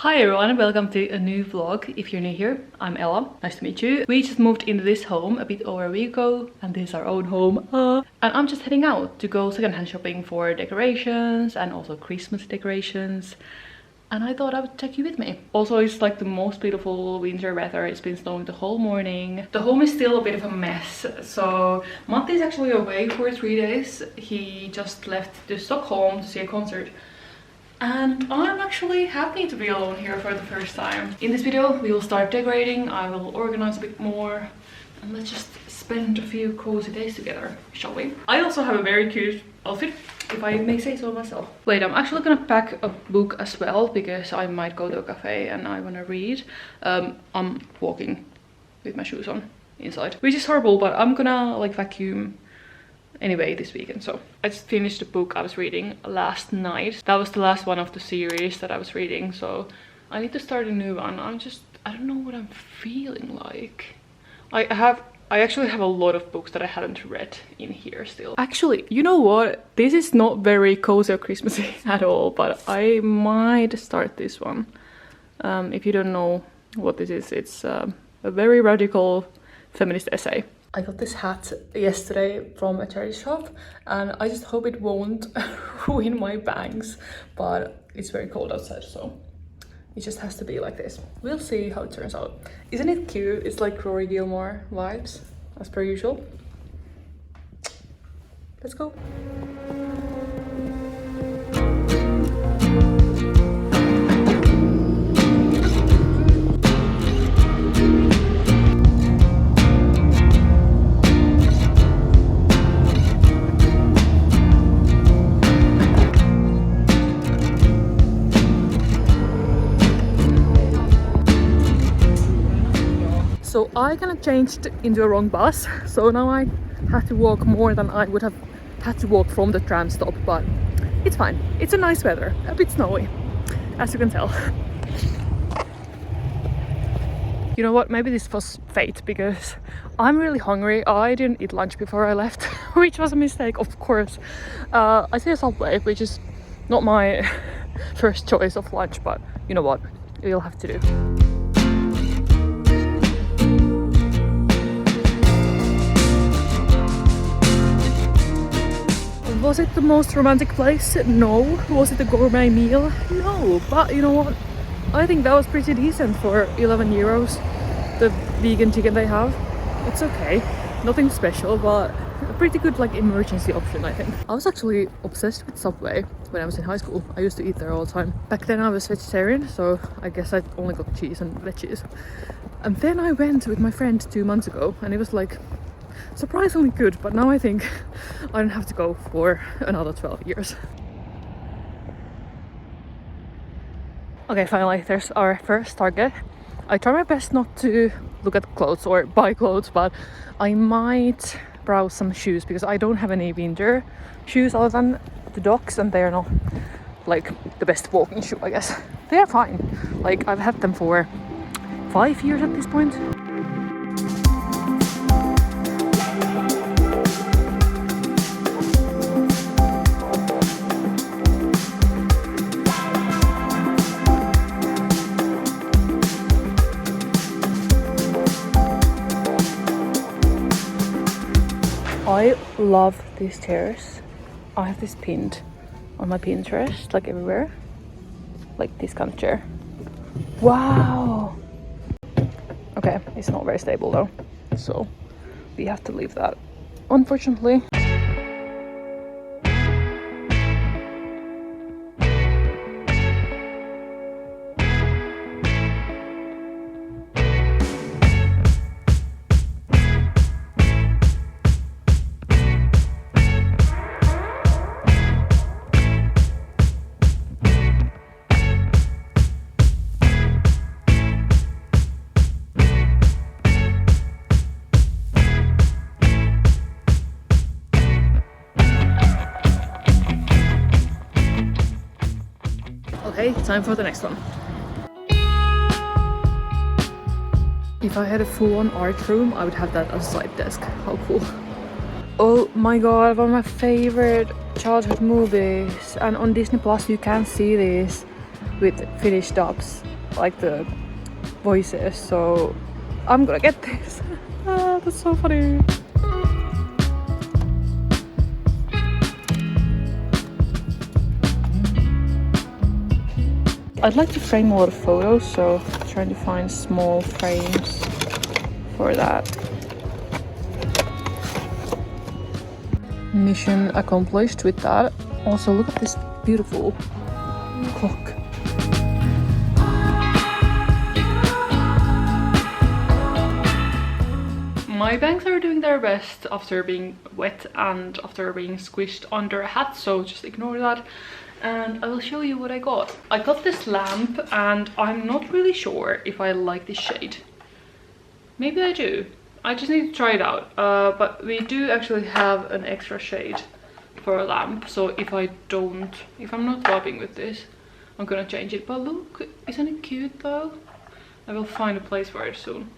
Hi everyone, welcome to a new vlog. If you're new here, I'm Ella. Nice to meet you. We just moved into this home a bit over a week ago, and this is our own home. And I'm just heading out to go secondhand shopping for decorations and also Christmas decorations. And I thought I would take you with me. Also, it's like the most beautiful winter weather. It's been snowing the whole morning. The home is still a bit of a mess. So Matti is actually away for 3 days. He just left to Stockholm to see a concert. And I'm actually happy to be alone here for the first time. In this video, we will start decorating. I will organize a bit more. And let's just spend a few cozy days together, shall we? I also have a very cute outfit, if I may say so myself. Wait, I'm actually gonna pack a book as well, because I might go to a cafe and I wanna read. I'm walking with my shoes on inside, which is horrible, but I'm gonna like vacuum anyway this weekend. So I just finished the book I was reading last night. That was the last one of the series that I was reading, so I need to start a new one. I don't know what I'm feeling like. I actually have a lot of books that I haven't read in here still. Actually, you know what? This is not very cozy or Christmassy at all, but I might start this one. If you don't know what this is, it's a very radical feminist essay. I got this hat yesterday from a charity shop, and I just hope it won't ruin my bangs, but it's very cold outside, so it just has to be like this. We'll see how it turns out. Isn't it cute? It's like Rory Gilmore vibes, as per usual. Let's go. So I kind of changed into a wrong bus, so now I had to walk more than I would have had to walk from the tram stop, but it's fine. It's a nice weather, a bit snowy, as you can tell. You know what, maybe this was fate, because I'm really hungry. I didn't eat lunch before I left, which was a mistake, of course. I see a Subway, which is not my first choice of lunch, but you know what, you'll have to do. Was it the most romantic place? No. Was it a gourmet meal? No. But you know what? I think that was pretty decent for 11 euros. The vegan chicken they have. It's okay. Nothing special, but a pretty good like emergency option, I think. I was actually obsessed with Subway when I was in high school. I used to eat there all the time. Back then I was vegetarian, so I guess I only got cheese and veggies. And then I went with my friend 2 months ago, and it was like surprisingly good, but now I think I don't have to go for another 12 years. Okay, finally, there's our first Target. I try my best not to look at clothes or buy clothes, but I might browse some shoes, because I don't have any winter shoes other than the Docs, and they're not like the best walking shoe, I guess. They are fine. Like, I've had them for 5 years at this point. I love these chairs. I have this pinned on my Pinterest, like everywhere. Like this kind of chair. Wow! Okay, it's not very stable though, so we have to leave that, unfortunately. Okay, time for the next one. If I had a full-on art room, I would have that as a side desk. How cool. Oh my god, one of my favorite childhood movies. And on Disney Plus you can see this. with Finnish dubs, like the voices. So I'm gonna get this. That's so funny. I'd like to frame a lot of photos, so I'm trying to find small frames for that. Mission accomplished with that. Also, look at this beautiful clock. My bangs are doing their best after being wet and after being squished under a hat, so just ignore that. And I will show you what I got. I got this lamp and I'm not really sure if I like this shade. Maybe I do. I just need to try it out. But we do actually have an extra shade for a lamp, so if I'm not rubbing with this, I'm gonna change it. But look, isn't it cute though? I will find a place for it soon.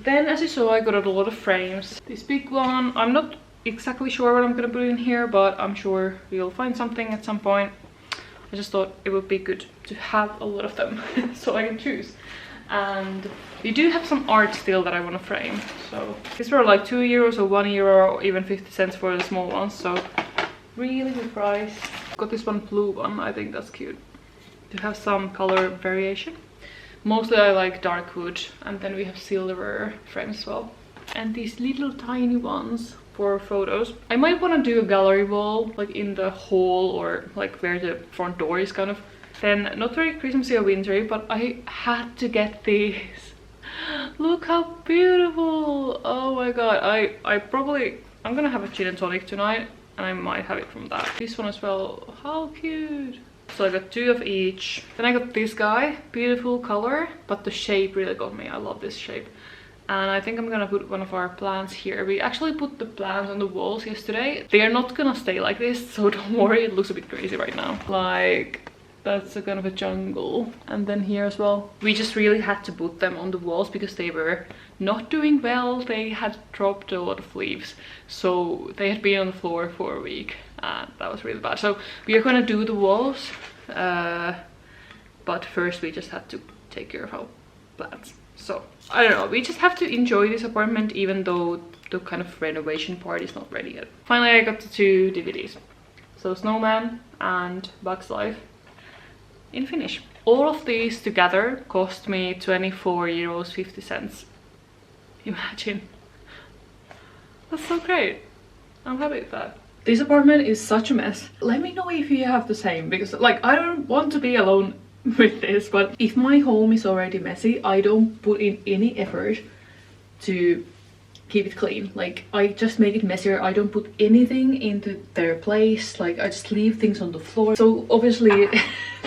Then, as you saw, I got a lot of frames. This big one, I'm not exactly sure what I'm gonna put in here, but I'm sure we'll find something at some point. I just thought it would be good to have a lot of them so I can choose. And we do have some art still that I want to frame. So these were like €2 or €1 or even 50 cents for the small ones, so really good price. Got this one blue one, I think that's cute to have some color variation. Mostly I like dark wood, and then we have silver frames as well. And these little tiny ones for photos. I might want to do a gallery wall, like in the hall or like where the front door is kind of. Then, not very Christmassy or wintry, but I had to get these. Look how beautiful! Oh my god, I'm gonna have a gin and tonic tonight, and I might have it from that. This one as well, how cute! So I got 2 of each. Then I got this guy, beautiful color, but the shape really got me. I love this shape. And I think I'm gonna put one of our plants here. We actually put the plants on the walls yesterday. They are not gonna stay like this, so don't worry, it looks a bit crazy right now. Like, that's a kind of a jungle. And then here as well. We just really had to put them on the walls because they were not doing well. They had dropped a lot of leaves. So they had been on the floor for a week. And that was really bad. So we are gonna do the walls. But first we just had to take care of our plants. So, I don't know, we just have to enjoy this apartment even though the kind of renovation part is not ready yet. Finally, I got the 2 DVDs. So, Snowman and Bugs Life in Finnish. All of these together cost me €24.50. Imagine. That's so great. I'm happy with that. This apartment is such a mess. Let me know if you have the same, because like I don't want to be alone with this, but if my home is already messy, I don't put in any effort to keep it clean. Like, I just make it messier. I don't put anything into their place. Like, I just leave things on the floor. So obviously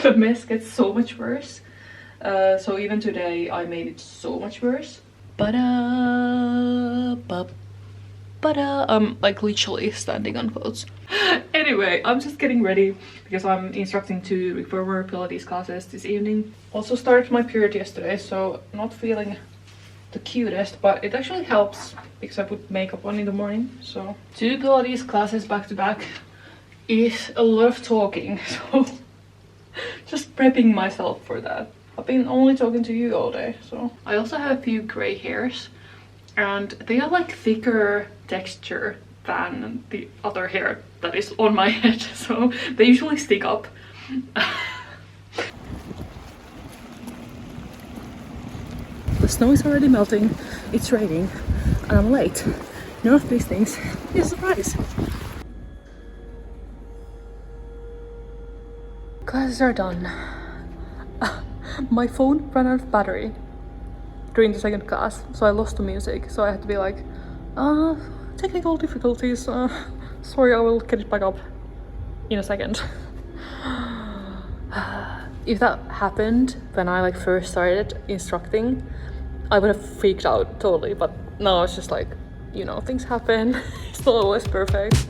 the mess gets so much worse. So even today I made it so much worse. But I'm like literally standing on quotes. Anyway, I'm just getting ready because I'm instructing 2 reformer Pilates classes this evening. Also started my period yesterday, so not feeling the cutest, but it actually helps because I put makeup on in the morning. So 2 Pilates classes back to back is a lot of talking, so just prepping myself for that. I've been only talking to you all day, so. I also have a few gray hairs, and they are like thicker texture than the other hair that is on my head, so they usually stick up. The snow is already melting, it's raining, and I'm late. None of these things is a surprise. Classes are done. My phone ran out of battery during the second class, so I lost the music, so I had to be like, technical difficulties, sorry, I will get it back up in a second. If that happened when I like first started instructing, I would have freaked out totally, but now it's just like, you know, things happen. It's not always perfect.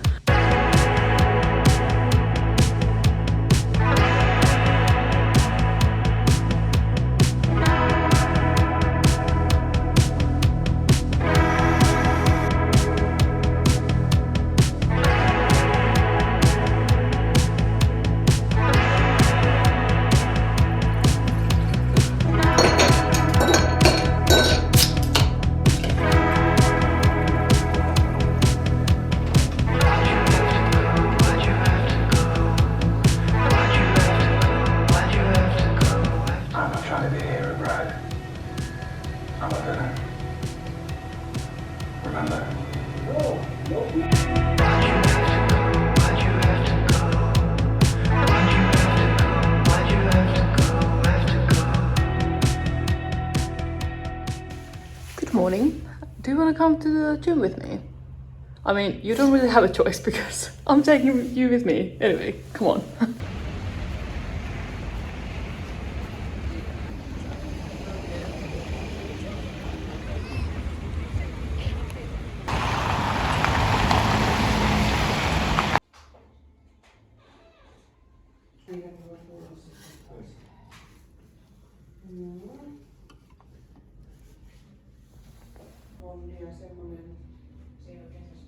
morning. Do you want to come to the gym with me? I mean, you don't really have a choice because I'm taking you with me. Anyway, come on.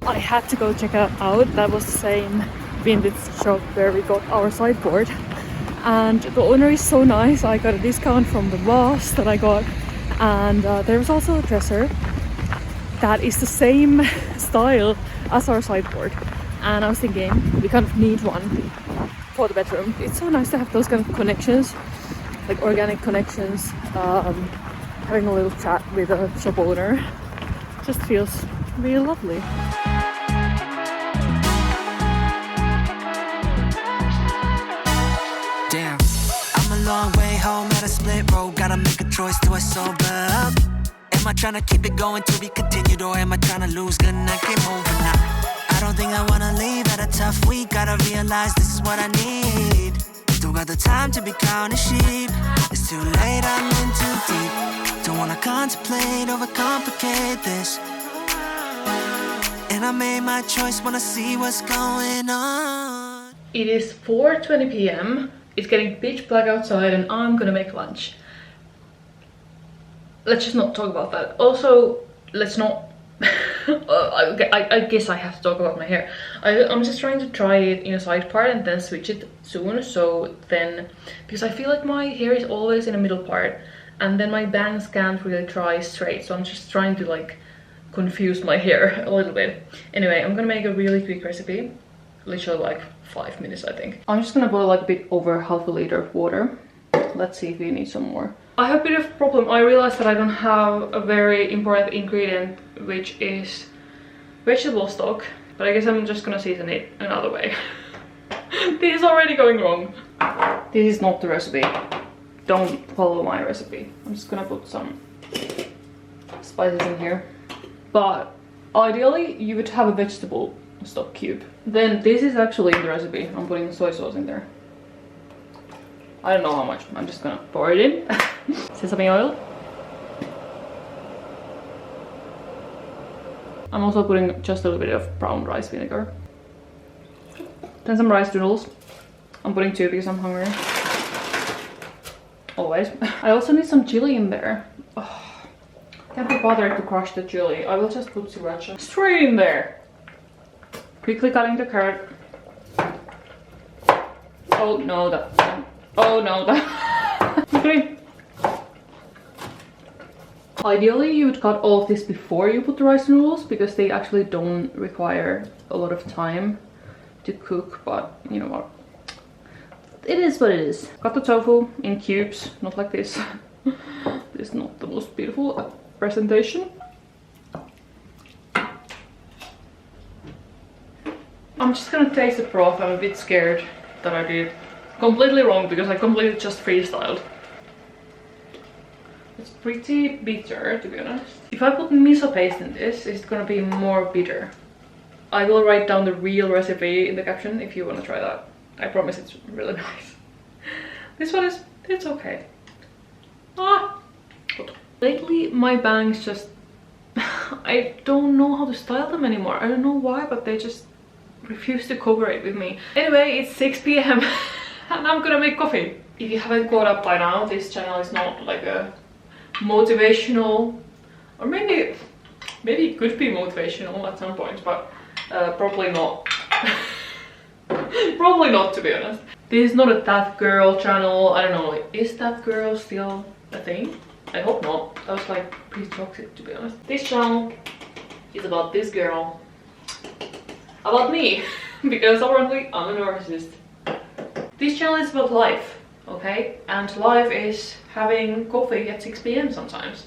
I had to go check it out. That was the same vintage shop where we got our sideboard, and the owner is so nice. I got a discount from the vase that I got, and there was also a dresser that is the same style as our sideboard, and I was thinking we kind of need one for the bedroom. It's so nice to have those kind of connections, like organic connections. Having a little chat with a shop owner just feels really lovely. Damn, I'm a long way home at a split road. Gotta make a choice, do I sober up? Am I trying to keep it going to be continued, or am I trying to lose? Gonna game over now. I don't think I wanna leave at a tough week. Gotta realize this is what I need. Don't got the time to be counting sheep. It's too late, I'm in too deep. Don't wanna contemplate, overcomplicate this. And I made my choice, wanna see what's going on. It is 4:20 p.m. It's getting pitch black outside and I'm gonna make lunch. Let's just not talk about that. Also, let's not... I guess I have to talk about my hair. I'm just trying to try it in a side part and then switch it soon. So then, because I feel like my hair is always in the middle part and then my bangs can't really dry straight. So I'm just trying to like confuse my hair a little bit. Anyway, I'm gonna make a really quick recipe. Literally like 5 minutes, I think. I'm just gonna boil like a bit over half a liter of water. Let's see if we need some more. I have a bit of a problem. I realized that I don't have a very important ingredient, which is vegetable stock. But I guess I'm just gonna season it another way. This is already going wrong. This is not the recipe. Don't follow my recipe. I'm just gonna put some spices in here. But ideally, you would have a vegetable stock cube. Then this is actually in the recipe. I'm putting soy sauce in there. I don't know how much. I'm just gonna pour it in. Sesame oil. I'm also putting just a little bit of brown rice vinegar. Then some rice noodles. I'm putting 2 because I'm hungry. Always. I also need some chili in there. Oh, can't be bothered to crush the chili. I will just put sriracha straight in there. Quickly cutting the carrot. Oh no, that. Oh no, that. Okay. Ideally, you would cut all of this before you put the rice noodles because they actually don't require a lot of time to cook, but you know what? It is what it is. Cut the tofu in cubes, not like this. This is not the most beautiful presentation. I'm just gonna taste the broth. I'm a bit scared that I did completely wrong because I completely just freestyled. It's pretty bitter, to be honest. If I put miso paste in this, it's gonna be more bitter. I will write down the real recipe in the caption if you want to try that. I promise it's really nice. This one is, it's okay. Ah, good. Lately my bangs just, I don't know how to style them anymore. I don't know why, but they just refuse to cooperate with me. Anyway, it's 6 p.m. and I'm gonna make coffee. If you haven't caught up by now, this channel is not like a motivational, or maybe it could be motivational at some point, but probably not. Probably not, to be honest. This is not a that girl channel. I don't know, like, is that girl still a thing? I hope not. That was like pretty toxic, to be honest. This channel is about this girl. About me, because apparently I'm a narcissist. This channel is about life, okay? And life is having coffee at 6 p.m. sometimes.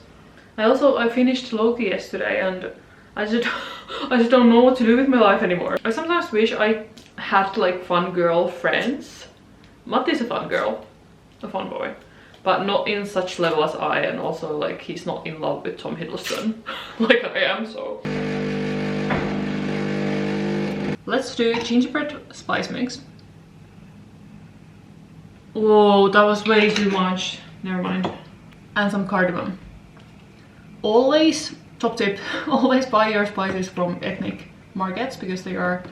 I finished Loki yesterday and I just don't know what to do with my life anymore. I sometimes wish I had like fun girl friends. Matti is a fun girl, a fun boy. but not in such level as I, and also like he's not in love with Tom Hiddleston like I am, so. Let's do gingerbread spice mix. Whoa, that was way too much. Never mind. And some cardamom. Always, top tip, always buy your spices from ethnic markets because they are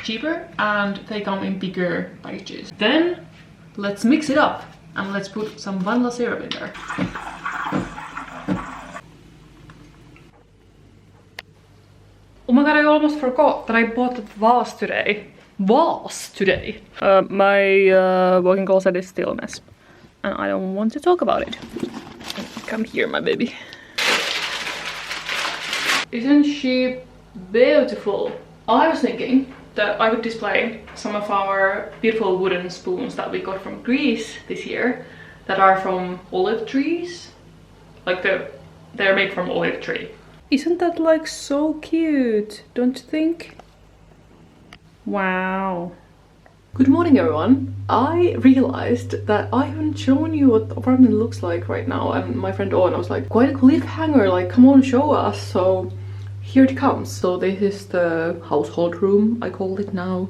cheaper and they come in bigger packages. Then let's mix it up and let's put some vanilla syrup in there. Oh my god, I almost forgot that I bought that vase today. My walking closet is still a mess. And I don't want to talk about it. Come here, my baby. Isn't she beautiful? I was thinking that I would display some of our beautiful wooden spoons that we got from Greece this year that are from olive trees. Like they're made from olive tree. Isn't that like so cute, don't you think? Wow. Good morning everyone. I realized that I haven't shown you what the apartment looks like right now, and my friend Owen was like, quite a cliffhanger, like come on show us. So here it comes. So this is the household room, I call it now,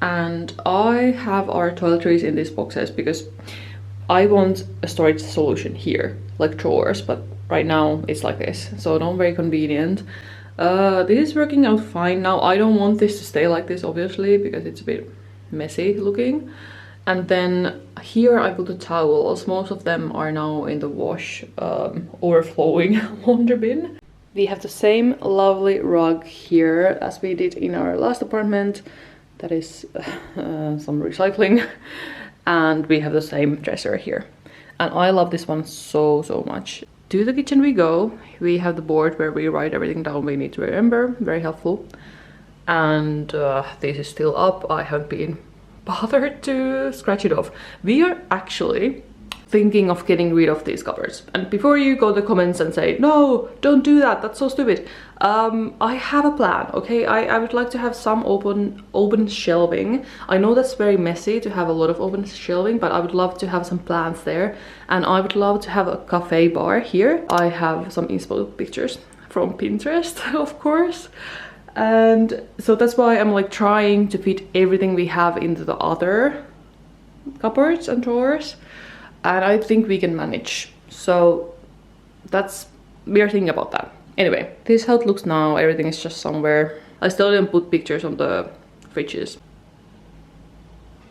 and I have our toiletries in these boxes because I want a storage solution here, like drawers, but right now it's like this, so not very convenient. This is working out fine now. I don't want this to stay like this obviously because it's a bit messy looking. And then here I put the towels. Most of them are now in the wash, overflowing launder bin. We have the same lovely rug here as we did in our last apartment. That is some recycling. And we have the same dresser here. And I love this one so much. To the kitchen we go. We have the board where we write everything down we need to remember. Very helpful. And this is still up. I haven't been bothered to scratch it off. We are actually thinking of getting rid of these cupboards. And before you go to the comments and say, no, don't do that, that's so stupid. I have a plan, okay? I would like to have some open shelving. I know that's very messy to have a lot of open shelving, but I would love to have some plants there. And I would love to have a cafe bar here. I have some inspo pictures from Pinterest, of course. And so that's why I'm like trying to fit everything we have into the other cupboards and drawers. And I think we can manage. So we are thinking about that. Anyway, this is how it looks now. Everything is just somewhere. I still didn't put pictures on the fridges.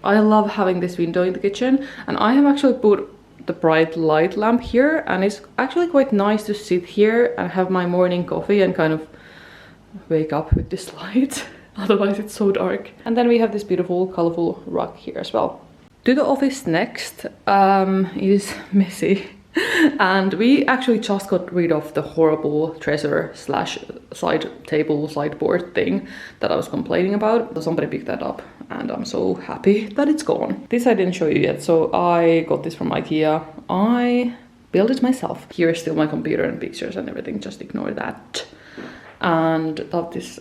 I love having this window in the kitchen, and I have actually put the bright light lamp here, and it's actually quite nice to sit here and have my morning coffee and kind of wake up with this light. Otherwise it's so dark. And then we have this beautiful colorful rug here as well. To the office next. It is messy. And we actually just got rid of the horrible dresser slash side table sideboard thing that I was complaining about. So somebody picked that up and I'm so happy that it's gone. This I didn't show you yet. So I got this from IKEA. I built it myself. Here is still my computer and pictures and everything. Just ignore that. And this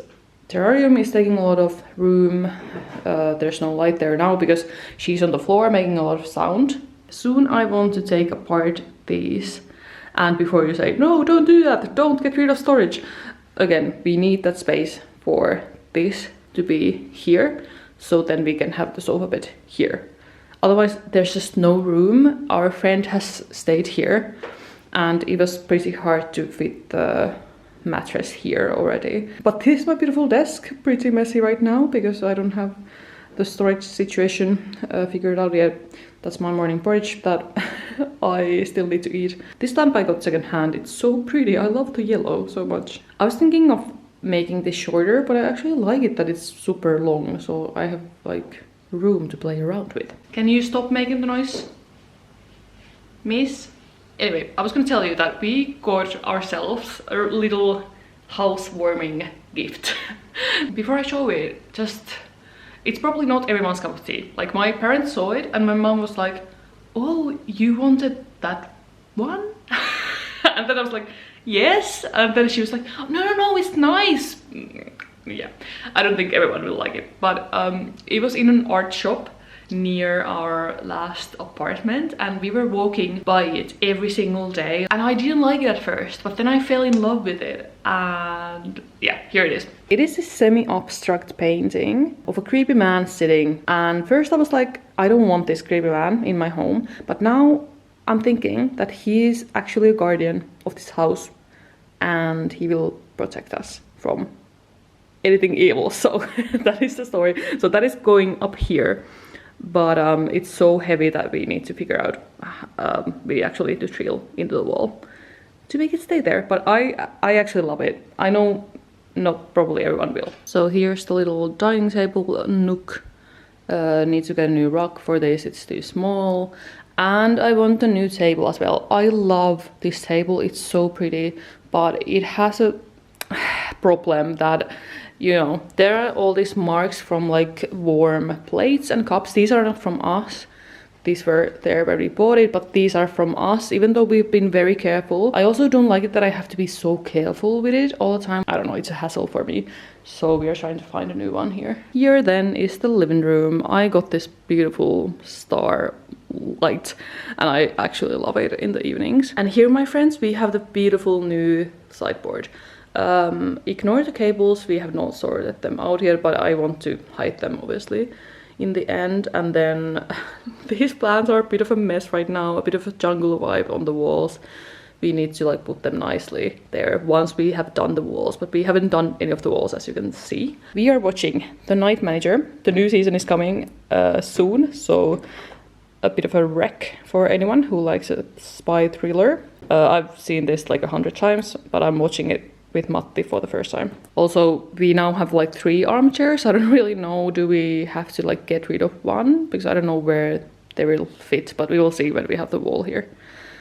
terrarium is taking a lot of room. There's no light there now because she's on the floor making a lot of sound. Soon I want to take apart these, and before you say no, don't do that, don't get rid of storage, again, we need that space for this to be here, so then we can have the sofa bed here. Otherwise there's just no room. Our friend has stayed here and it was pretty hard to fit the mattress here already. But this is my beautiful desk, pretty messy right now because I don't have the storage situation figured out yet. That's my morning porridge that I still need to eat. This lamp I got secondhand. It's so pretty. I love the yellow so much. I was thinking of making this shorter, but I actually like it that it's super long, so I have like room to play around with. Can you stop making the noise, miss? Anyway, I was gonna tell you that we got ourselves a little housewarming gift. Before I show it, it's probably not everyone's cup of tea. Like my parents saw it and my mom was like, oh, you wanted that one? And then I was like, yes. And then she was like, no, it's nice. Yeah, I don't think everyone will like it. But it was in an art shop near our last apartment, and we were walking by it every single day, and I didn't like it at first, but then I fell in love with it, and yeah, here it is. It is a semi-abstract painting of a creepy man sitting, and first I was like, I don't want this creepy man in my home, but now I'm thinking that he is actually a guardian of this house and he will protect us from anything evil. So that is the story. So that is going up here, but it's so heavy that we need to figure out, we actually need to drill into the wall to make it stay there. But I actually love it. I know not probably everyone will. So here's the little dining table nook. Need to get a new rug for this, it's too small. And I want a new table as well. I love this table, it's so pretty, but it has a problem that, you know, there are all these marks from like warm plates and cups. These are not from us. These were there when we bought it, but these are from us, even though we've been very careful. I also don't like it that I have to be so careful with it all the time. I don't know, it's a hassle for me. So we are trying to find a new one here. Here then is the living room. I got this beautiful star light and I actually love it in the evenings. And here, my friends, we have the beautiful new sideboard. Ignore the cables, we have not sorted them out yet, but I want to hide them obviously in the end. And then these plants are a bit of a mess right now, a bit of a jungle vibe on the walls. We need to like put them nicely there once we have done the walls, but we haven't done any of the walls, as you can see. We are watching The Night Manager. The new season is coming soon, so a bit of a wreck for anyone who likes a spy thriller. I've seen this like 100 times, but I'm watching it with Matti for the first time. Also, we now have like 3 armchairs. I don't really know, do we have to like get rid of one? Because I don't know where they will fit, but we will see when we have the wall here.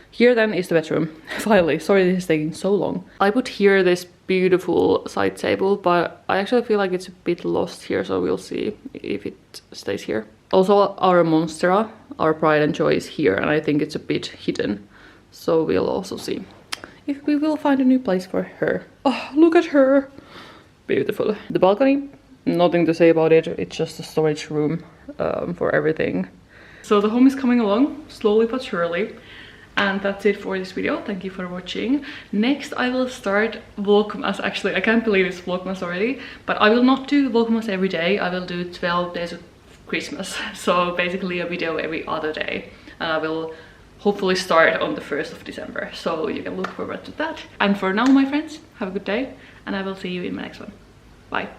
Here then is the bedroom. Finally, sorry this is taking so long. I put here this beautiful side table, but I actually feel like it's a bit lost here, so we'll see if it stays here. Also, our Monstera, our pride and joy, is here, and I think it's a bit hidden. So we'll also see if we will find a new place for her. Oh, look at her! Beautiful. The balcony, nothing to say about it. It's just a storage room for everything. So the home is coming along, slowly but surely. And that's it for this video. Thank you for watching. Next I will start Vlogmas. Actually, I can't believe it's Vlogmas already, but I will not do Vlogmas every day. I will do 12 days of Christmas. So basically a video every other day. And I will hopefully start on the 1st of December. So you can look forward to that. And for now, my friends, have a good day, and I will see you in my next one. Bye.